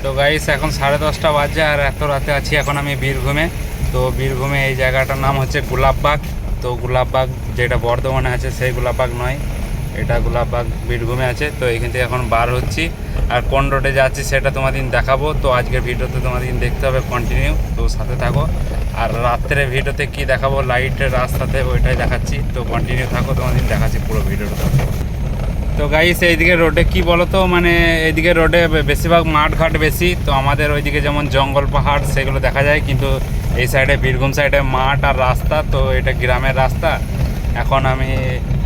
তো গাইস এখন 10:30 বাজে আর এত রাতে আছি এখন আমি বীরভূমে। তো বীরভূমে এই জায়গাটার নাম হচ্ছে গোলাপবাগ। তো গোলাপবাগ যেটা বর্ধমানে আছে সেই গোলাপবাগ নয়, এটা গোলাপবাগ বীরভূমে আছে। তো এইখান থেকে এখন বার হচ্ছি আর কোন রোডে যাচ্ছি সেটা তোমাদের দেখাবো। তো আজকের ভিডিওতে তোমাদের দেখতে হবে কন্টিনিউ, তো সাথে থাকো। আর রাত্রে ভিডিওতে কি দেখাবো লাইটের রাস্তাতে ওইটাই দেখাচ্ছি, তো কন্টিনিউ থাকো, তোমাদের দেখাচ্ছি পুরো ভিডিওটা। তো গাইস এইদিকে রোডে কি বলো তো, মানে এইদিকে রোডে বেশিরভাগ মাঠঘাট বেশি। তো আমাদের ওইদিকে যেমন জঙ্গল পাহাড় সেগুলো দেখা যায়, কিন্তু এই সাইডে বীরভূম সাইডে মাঠ আর রাস্তা। তো এটা গ্রামের রাস্তা। এখন আমি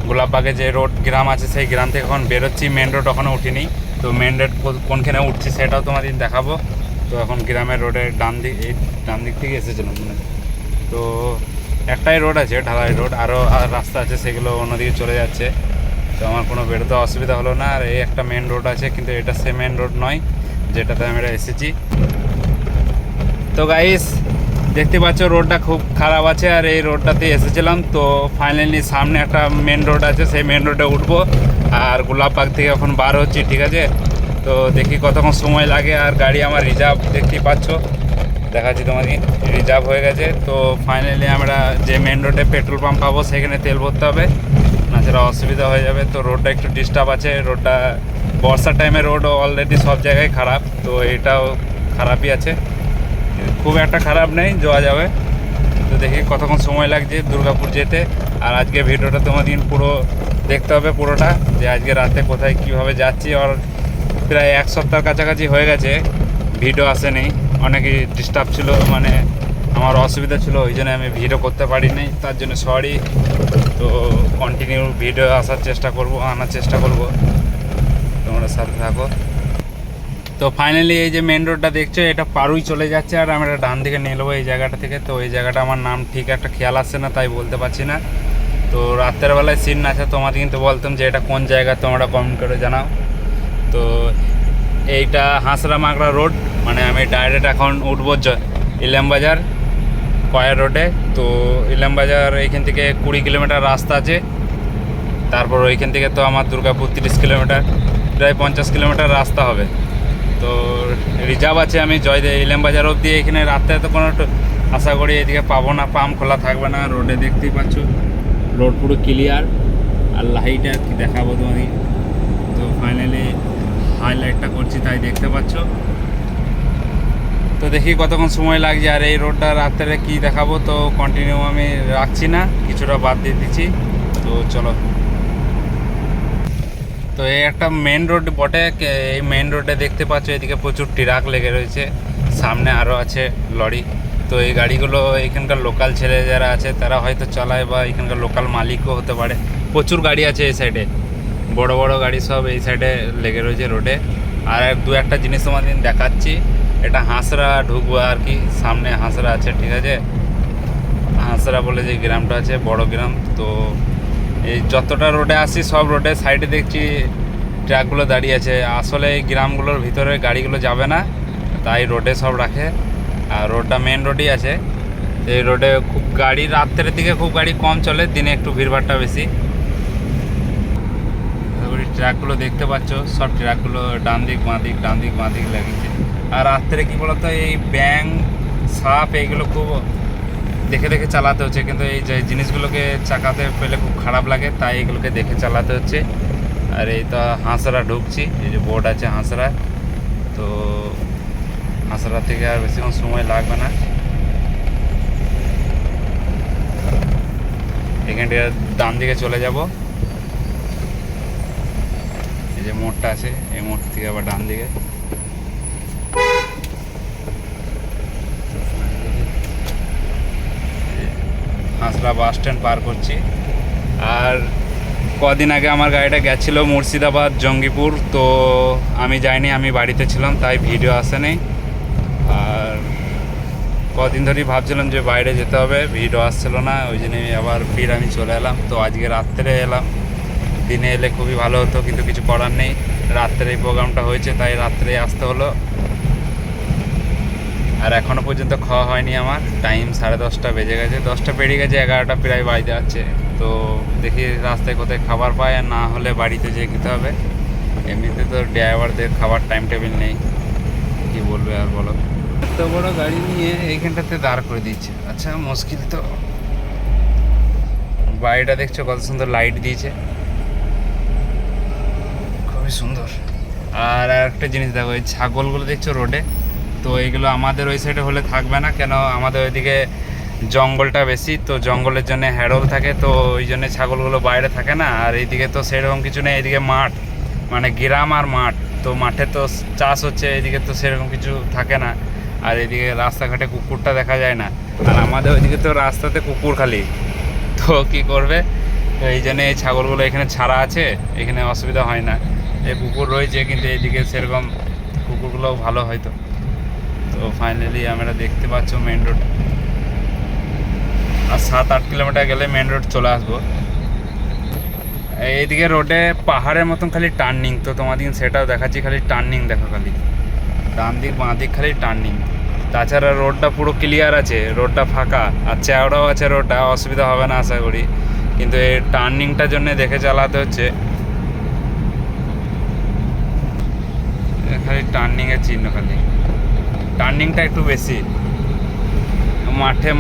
গোলাপবাগে যে রোড গ্রাম আছে সেই গ্রাম থেকে এখন বেরোচ্ছি, মেন রোড এখনও উঠিনি। তো মেন রোড কোনখানে উঠছি সেটাও তোমাদের দেখাবো। তো এখন গ্রামের রোডের ডান দিক থেকে এসেছিলাম মানে। তো একটাই রোড আছে ঢালাই রোড, আরও রাস্তা আছে সেগুলো অন্যদিকে চলে যাচ্ছে। তো আমার কোনো বেরোতে অসুবিধা হলো না। আর এই একটা মেন রোড আছে, কিন্তু এটা সে মেন রোড নয় যেটাতে আমরা এসেছি। তো গাইস দেখতে পাচ্ছ রোডটা খুব খারাপ আছে, আর এই রোডটাতে এসেছিলাম। তো ফাইনালি সামনে একটা মেন রোড আছে, সেই মেন রোডে উঠবো আর গোলাপবাগ থেকে এখন বার হচ্ছি, ঠিক আছে। তো দেখি কতক্ষণ সময় লাগে। আর গাড়ি আমার রিজার্ভ দেখতেই পাচ্ছ, দেখাচ্ছি তোমাকে, রিজার্ভ হয়ে গেছে। তো ফাইনালি আমরা যে মেন রোডে পেট্রোল পাম্প পাবো সেখানে তেল ভরতে হবে, না সেটা অসুবিধা হয়ে যাবে। তো রোডটা একটু ডিস্টার্ব আছে, রোডটা বর্ষার টাইমে রোড অলরেডি সব জায়গায় খারাপ, তো এটাও খারাপই আছে, খুব একটা খারাপ নেই, যাওয়া যাবে। তো দেখি কতক্ষণ সময় লাগছে দুর্গাপুর যেতে। আর আজকে ভিডিওটা তোমাদের পুরো দেখতে হবে পুরোটা, যে আজকে রাতে কোথায় কিভাবে যাচ্ছি। আর প্রায় এক সপ্তাহের কাছাকাছি হয়ে গেছে ভিডিও আসেনি, অনেকই ডিস্টার্ব ছিল, মানে আমার অসুবিধা ছিল, ওই জন্য আমি ভিডিও করতে পারিনি, তার জন্য সরি। তো কন্টিনিউ ভিডিও আনার চেষ্টা করব, তোমরা সাথে থাকো। তো ফাইনালি এই যে মেন রোডটা দেখছো এটা পারুই চলে যাচ্ছে, আর আমরা ডান দিকে নিয়ে নেবো এই জায়গাটা থেকে। তো এই জায়গাটা আমার নাম ঠিক একটা খেয়াল আসছে না, তাই বলতে পারছি না। তো রাতের বেলায় সিন আছে তোমাদের কিন্তু বলতাম যে এটা কোন জায়গা, তোমরা কমেন্ট করে জানাও। তো এইটা হাঁসরা মাগড়া রোড, মানে আমি ডাইরেক্ট এখন উঠবো ইলামবাজার কয়ার রোডে। তো ইলামবাজার এইখান থেকে 20 কিলোমিটার রাস্তা আছে। তারপর ওইখান থেকে তো আমার দুর্গাপুর 30 কিলোমিটার, প্রায় 50 কিলোমিটার রাস্তা হবে। তো রিজার্ভ আছে আমি ইলামবাজার অবধি। এখানে রাত্রে তো কোনো আশা করি এদিকে পাবো না, পাম্প খোলা থাকবে না। রোডে দেখতেই পাচ্ছ রোড পুরো ক্লিয়ার, আর লাইট আর কি দেখাবো তোমাদের। তো ফাইনালি হাইলাইটটা করছি তাই দেখতে পাচ্ছ। তো দেখি কতক্ষণ সময় লাগছে। আর এই রোডটা রাত্রে কি দেখাবো, তো কন্টিনিউ আমি রাখছি না, কিছুটা বাদ দিয়ে দিচ্ছি। তো চলো। তো এই একটা মেন রোড বটে, এই মেন রোডে দেখতে পাচ্ছ এদিকে প্রচুর ট্রাক লেগে রয়েছে, সামনে আরও আছে লরি। তো এই গাড়িগুলো এখানকার লোকাল ছেলে যারা আছে তারা হয়তো চালায়, বা এখানকার লোকাল মালিকও হতে পারে। প্রচুর গাড়ি আছে এই সাইডে, বড় বড় গাড়ি সব এই সাইডে লেগে রয়েছে রোডে। আর দু একটা জিনিস তোমাদের দেখাচ্ছি, এটা হাঁসরা ঢুকবো আর কি, সামনে হাঁসরা আছে, ঠিক আছে। হাঁসরা বলে যে গ্রামটা আছে, বড় গ্রাম। তো এই যতটা রোডে আসি সব রোডে সাইডে দেখছি ট্রাকগুলো দাঁড়িয়ে আছে। আসলে এই গ্রামগুলোর ভিতরে গাড়িগুলো যাবে না, তাই রোডে সব রাখে। আর রোডটা মেন রোডই আছে। এই রোডে খুব গাড়ি রাত্রের দিকে খুব গাড়ি কম চলে, দিনে একটু ভিড়ভাড়টা বেশি। ট্রাকগুলো দেখতে পাচ্ছ, সব ট্রাকগুলো ডান দিক বাঁ দিক ডান দিক বাঁ দিক লাগিয়েছে। আর রাত্রে কী বলতো এই ব্যাং সাপ এইগুলো খুব দেখে দেখে চালাতে হচ্ছে, কিন্তু এই যে জিনিসগুলোকে চাকাতে পেলে খুব খারাপ লাগে, তাই এগুলোকে দেখে চালাতে হচ্ছে। আর এই তো হাঁসরা ঢুকছি, এই যে বোর্ড আছে হাঁসরা। তো হাঁসরা থেকে আর বেশিক্ষণ সময় লাগবে না। এখানটা ডান দিকে চলে যাব, এই যে মোড়টা আছে, এই মোড় থেকে আবার ডান দিকে। হাঁসরা বাস স্ট্যান্ড পার করছি। আর কদিন আগে আমার গাড়িটা গেছিলো মুর্শিদাবাদ জঙ্গিপুর, তো আমি যাইনি, আমি বাড়িতে ছিলাম, তাই ভিডিও আসেনি। আর কদিন ধরেই ভাবছিলাম যে বাইরে যেতে হবে, ভিডিও আসছিলো না, ওই জন্যই আবার ফির আমি চলে এলাম। তো আজকে রাত্রে এলাম, দিনে এলে খুবই ভালো হতো, কিন্তু কিছু করার নেই, রাত্রে এই প্রোগ্রামটা হয়েছে তাই রাত্রে আসতে হলো। আর এখনও পর্যন্ত খাওয়া হয়নি আমার, টাইম 10:30 বেজে গেছে, 10টা পেরিয়ে গেছে, 11টা প্রায় বাজতে যাচ্ছে। তো দেখি রাস্তায় কোথায় খাবার পাই, আর না হলে বাড়িতে যেয়ে খেতে হবে। এমনিতে তো ড্রাইভারদের খাবার টাইম টেবিল নেই। কি বলবে আর বলো। এত বড় গাড়ি নিয়ে এইখানটাতে দাঁড় করে দিচ্ছে, আচ্ছা মুশকিল তো। বাড়িটা দেখছো কত সুন্দর লাইট দিয়েছে, খুবই সুন্দর। আর একটা জিনিস দেখো, এই ছাগলগুলো দেখছো রোডে, তো এইগুলো আমাদের ওই সাইডে হলে থাকবে না, কেন আমাদের ওইদিকে জঙ্গলটা বেশি, তো জঙ্গলের জন্য হ্যারোল থাকে, তো ওই জন্য ছাগলগুলো বাইরে থাকে না। আর এইদিকে তো সেরকম কিছু নেই, এইদিকে মাঠ, মানে গ্রাম আর মাঠ, তো মাঠে তো চাষ হচ্ছে, এইদিকে তো সেরকম কিছু থাকে না। আর এইদিকে রাস্তাঘাটে কুকুরটা দেখা যায় না, আর আমাদের ওইদিকে তো রাস্তাতে কুকুর খালি, তো কি করবে। তো এই জন্য এই ছাগলগুলো এখানে ছাড়া আছে, এখানে অসুবিধা হয় না। এই কুকুর রয়েছে, কিন্তু এইদিকে সেরকম কুকুরগুলোও ভালো হয়তো। তো ফাইনালি আমরা দেখতে পাচ্ছ মেন রোড, আর 7-8 কিলোমিটার গেলে মেন রোড চলে আসবো। এইদিকে রোডে পাহাড়ের মতন খালি টার্নিং, তো তোমাদের সেটাও দেখাচ্ছি, খালি টার্নিং দেখো, খালি ডান দিক বাঁ দিক খালি টার্নিং। তাছাড়া রোডটা পুরো ক্লিয়ার আছে, রোডটা ফাঁকা আর চওড়াও আছে, রোডটা অসুবিধা হবে না আশা করি, কিন্তু এই টার্নিংটার জন্য দেখে চালাতে হচ্ছে। খালি টার্নিংয়ের চিহ্ন, খালি টার্নিংটা একটু বেশি।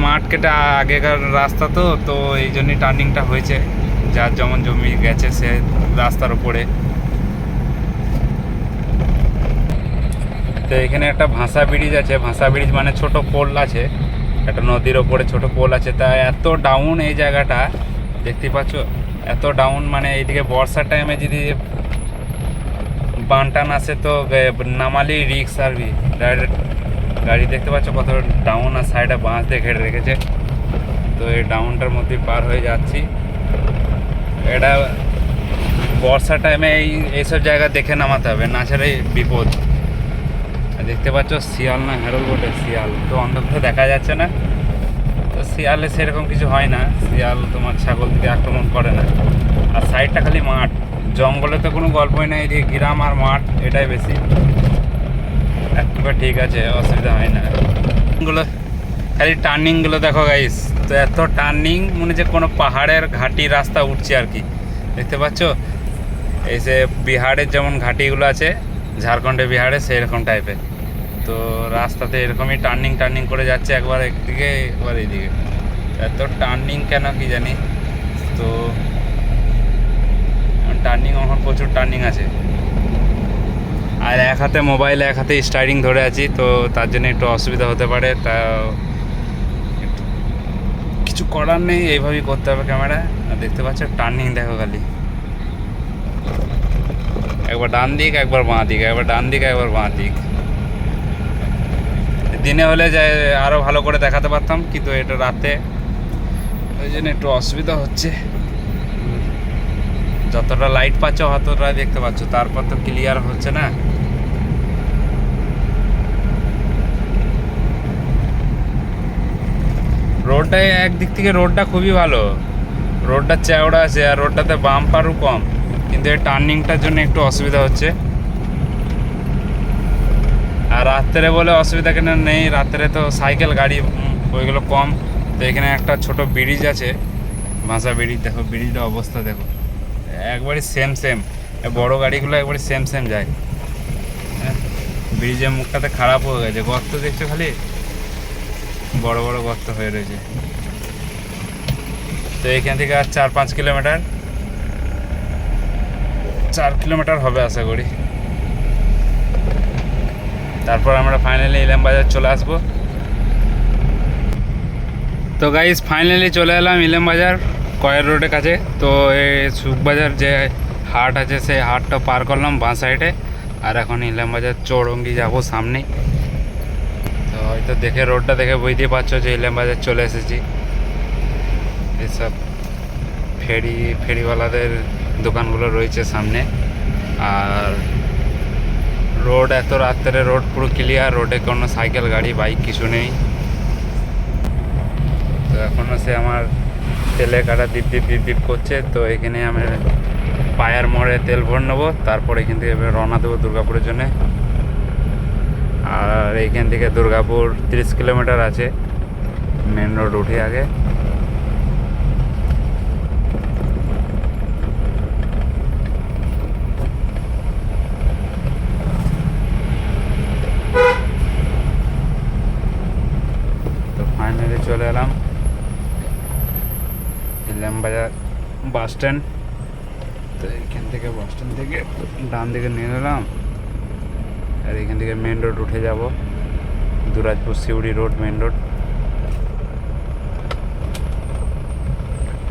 মাঠ কেটে আগেকার রাস্তা, তো তো এই জন্যই টার্নিংটা হয়েছে, যার যেমন জমি গেছে সে রাস্তার উপরে। তো এখানে একটা ভাষা ব্রিজ আছে, ভাষা ব্রিজ মানে ছোট পোল আছে, একটা নদীর ওপরে ছোট পোল আছে। তা এত ডাউন এই জায়গাটা দেখতে পাচ্ছ, এত ডাউন, মানে এইদিকে বর্ষার টাইমে যদি বানটান আসে তো নামালি রিক্স আর ডাইরেক্ট গাড়ি দেখতে পাচ্ছ কত ডাউন, আর সাইডে বাঁশ দিয়ে ঘেরে রেখেছে। তো এই ডাউনটার মধ্যে পার হয়ে যাচ্ছি। এটা বর্ষার টাইমে এইসব জায়গা দেখে নামাতে হবে, না ছাড়াই বিপদ। দেখতে পাচ্ছ শিয়াল না হ্যারোল বটে, শিয়াল তো অন্ধকারে দেখা যাচ্ছে না, তো শিয়ালে সেরকম কিছু হয় না, শিয়াল তোমার ছাগল দিকে আক্রমণ করে না। আর সাইডটা খালি মাঠ, জঙ্গলে তো কোনো গল্পই নেই, এদিকে গ্রাম আর মাঠ, এটাই বেশি। একবার ঠিক আছে, অসুবিধা হয় না। গুলো খালি টার্নিংগুলো দেখো গাইস, তো এত টার্নিং মনে হচ্ছে কোনো পাহাড়ের ঘাটি রাস্তা উঠছে আর কি। দেখতে পাচ্ছ এই যে বিহারের যেমন ঘাটিগুলো আছে, ঝাড়খণ্ডে বিহারে সেই রকম টাইপের, তো রাস্তাতে এরকমই টার্নিং করে যাচ্ছে, একবার একদিকে একবার এইদিকে। এত টার্নিং কেন কি জানি, তো টার্নিং এখন প্রচুর টার্নিং আছে। আর এক হাতে মোবাইল এক হাতে স্টারিং ধরে আছি, তো তার জন্য একটু অসুবিধা হতে পারে, তা কিছু করার নেই, এইভাবেই করতে হবে ক্যামেরা। আর দেখতে পাচ্ছ টার্নিং দেখো খালি, একবার ডান দিক একবার বাঁ দিক, একবার ডান দিক একবার বাঁ দিক। দিনে হলে যে আরও ভালো করে দেখাতে পারতাম, কিন্তু এটা রাতে, ওই জন্য একটু অসুবিধা হচ্ছে। যতটা লাইট পাচ্ছ অতটা দেখতে পাচ্ছ, তারপর তো ক্লিয়ার হচ্ছে না। রোডটা একদিক থেকে রোডটা খুবই ভালো, রোডটা চওড়া আছে আর রোডটাতে বাম্পারও কম, কিন্তু এই টার্নিংটার জন্য একটু অসুবিধা হচ্ছে। আর রাত্রে বলে অসুবিধা কেন নেই, রাত্রে তো সাইকেল গাড়ি ওইগুলো কম। তো এখানে একটা ছোট ব্রিজ আছে, ভাষা ব্রিজ, দেখো ব্রিজের অবস্থা দেখো, একবারই সেম বড় গাড়িগুলো একবারই সেম যায়। হ্যাঁ, ব্রিজের মুখটাতে খারাপ হয়ে গেছে, গর্ত দেখছো খালি, বড় বড় গর্ত হয়ে রয়েছে। তো এখান থেকে আর 4-5 কিলোমিটার, 4 কিলোমিটার হবে আশা করি। তারপর আমরা ফাইনালি ইলাম বাজার চলে আসবো। তো গাইস ফাইনালি চলে এলাম ইলাম বাজার, কয়ের রোডের কাছে। তো এই সুখবাজার যে হাট আছে সেই হাটটা পার করলাম বাঁ সাইডে, আর এখন ইলাম বাজার চৌরঙ্গি যাবো সামনেই। তো হয়তো দেখে রোডটা দেখে বুঝতেই পারছো যে ইলাম বাজার চলে এসেছি। এসব ফেরিওয়ালাদের দোকানগুলো রয়েছে সামনে। আর রোড এত রাত্রে, রোড পুরো ক্লিয়ার, রোডে কোনো সাইকেল গাড়ি বাইক কিছু নেই। তো এখনও সে আমার তেলে কাটা দ্বীপ করছে। তো এখানে আমি পায়ার মোড়ে তেল ভরে নেবো, তারপর এখান থেকে রওনা দেবো দুর্গাপুরের জন্যে। আর এইখান থেকে দুর্গাপুর 30 কিলোমিটার আছে, মেন রোড উঠে আগে। চলে এলাম ইলামবাজার বাস স্ট্যান্ড। তো এইখান থেকে বাস স্ট্যান্ড থেকে ডান দিকে নিয়ে নিলাম, আর এখান থেকে মেন রোড উঠে যাব, দুরাজপুর সিউড়ি রোড মেন রোড।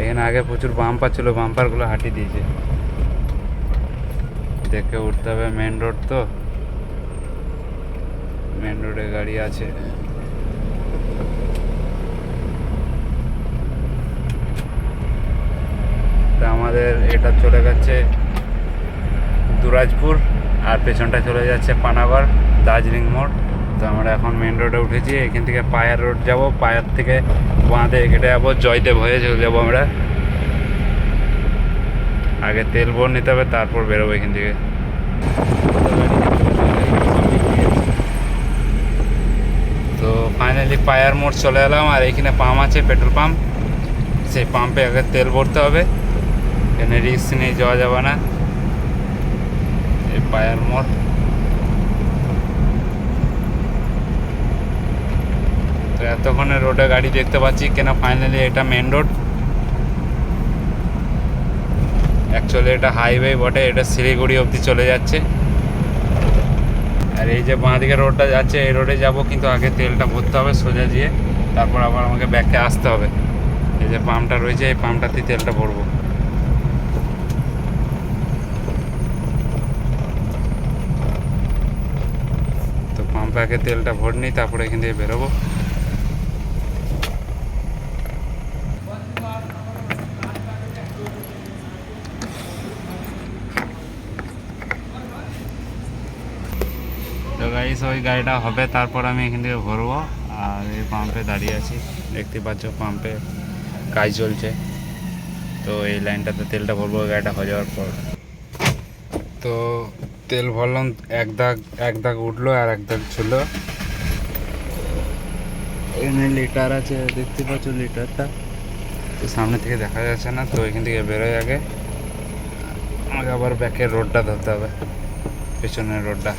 এখানে আগে প্রচুর বাম্পার ছিল, বাম্পারগুলো হাঁটিয়ে দিয়েছে। দেখে উঠতে হবে, মেন রোড তো, মেন রোডে গাড়ি আছে। তা আমাদের এটা চলে গেছে দুরাজপুর, আর পেছনটা চলে যাচ্ছে পানাগড় দার্জিলিং মোড়। তো আমরা এখন মেন রোডে উঠেছি, এখান থেকে পায়ার রোড যাব, পায়ার থেকে বাঁধে কেটে যাবো, জয়দেব হয়ে চলে যাবো আমরা। আগে তেল ভরে নিতে হবে, তারপর বেরোবো এখান থেকে। তো ফাইনালি পায়ার মোড় চলে এলাম, আর এখানে পাম্প আছে, পেট্রোল পাম্প। সেই পাম্পে আগে তেল ভরতে হবে, এখানে রিস্ক নিয়ে যাওয়া যাবে না। এই পায়ার মোড়। তো এতক্ষণে রোডে গাড়ি দেখতে পাচ্ছি কেন, ফাইনালি এটা মেন রোড। অ্যাকচুয়ালি এটা হাইওয়ে বটে, এটা শিলিগুড়ি অবধি চলে যাচ্ছে। আর এই যে বাঁ দিকে রোডটা যাচ্ছে, এই রোডে যাব, কিন্তু আগে তেলটা ভরতে হবে সোজা দিয়ে, তারপর আবার আমাকে ব্যাকে আসতে হবে। এই যে পাম্পটা রয়েছে, এই পাম্পটাতে তেলটা ভরবো। তো পাম্পে আগে তেলটা ভর নিই, তারপরে এখান থেকে বেরোবো। তো গাইস ওই গাড়িটা হবে, তারপর আমি এখান থেকে ভরবো। আর এই পাম্পে দাঁড়িয়ে আছি, দেখতে পাচ্ছ পাম্পে কাজ চলছে। তো এই লাইনটাতে তেলটা ভরবো গাড়িটা হয়ে যাওয়ার পর। তো তেল ভরলাম, এক দাগ উঠলো আর এক দাগ ছিল। এখানে লিটার আছে, দেখতে পাচ্ছ লিটারটা, তো সামনে থেকে দেখা যাচ্ছে না। তো এখান থেকে বেরোয় আগে, আমাকে আবার ব্যাকের রোডটা ধরতে হবে, পেছনের রোডটা।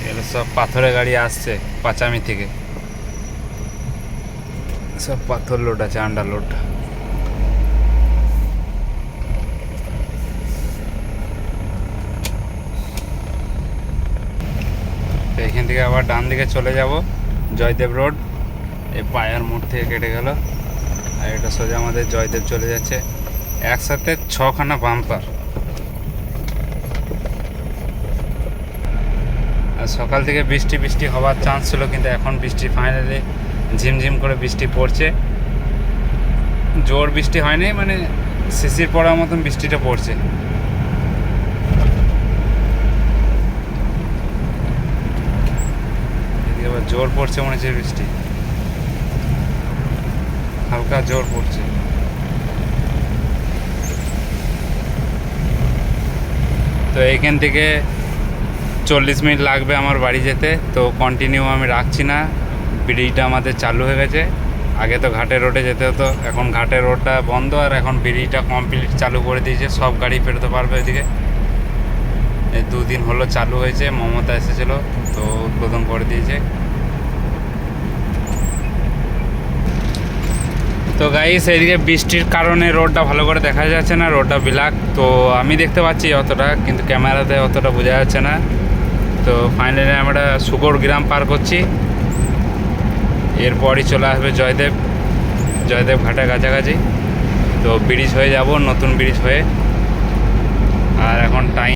এগুলো সব পাথরের গাড়ি আসছে পাঁচামি থেকে, সব পাথর লোড আছে, আন্ডার লোড। এখান থেকে আবার ডান দিকে চলে যাব, জয়দেব রোড। এই পায়ার মোড় থেকে কেটে গেল, আর এটা সোজা আমাদের জয়দেব চলে যাচ্ছে। একসাথে 6খানা বাম্পার। আর সকাল থেকে বৃষ্টি হওয়ার চান্স ছিল, কিন্তু এখন বৃষ্টি ফাইনালি ঝিমঝিম করে বৃষ্টি পড়ছে। জোর বৃষ্টি হয়নি, মানে শিশির পড়ার মতন বৃষ্টিটা পড়ছে। এদিকে আবার জোর পড়ছে মনে হচ্ছে বৃষ্টি, হালকা জোর পড়ছে। তো এইখান থেকে 40 মিনিট লাগবে আমার বাড়ি যেতে। তো কন্টিনিউ আমি রাখছি না, ব্রিজটা আমাদের চালু হয়ে গেছে। আগে তো ঘাটের রোডে যেতে হতো, এখন ঘাটের রোডটা বন্ধ, আর এখন ব্রিজটা কমপ্লিট চালু করে দিয়েছে, সব গাড়ি পেরোতে পারবে এদিকে। এই 2 দিন হলো চালু হয়েছে, মমতা এসেছিলো তো উদ্বোধন করে দিয়েছে। তো গাইস এইদিকে বৃষ্টির কারণে রোডটা ভালো করে দেখা যাচ্ছে না, রোডটা ব্ল্যাক। তো আমি দেখতে পাচ্ছি অতটা, কিন্তু ক্যামেরাতে অতটা বোঝা যাচ্ছে না। তো ফাইনালি আমরা সুগর গ্রাম পার করছি, এরপরই চলে আসবে জয়দেব ঘাটের কাছাকাছি। তো ব্রিজ হয়ে যাব, নতুন ব্রিজ হয়ে। আর এখন টাইম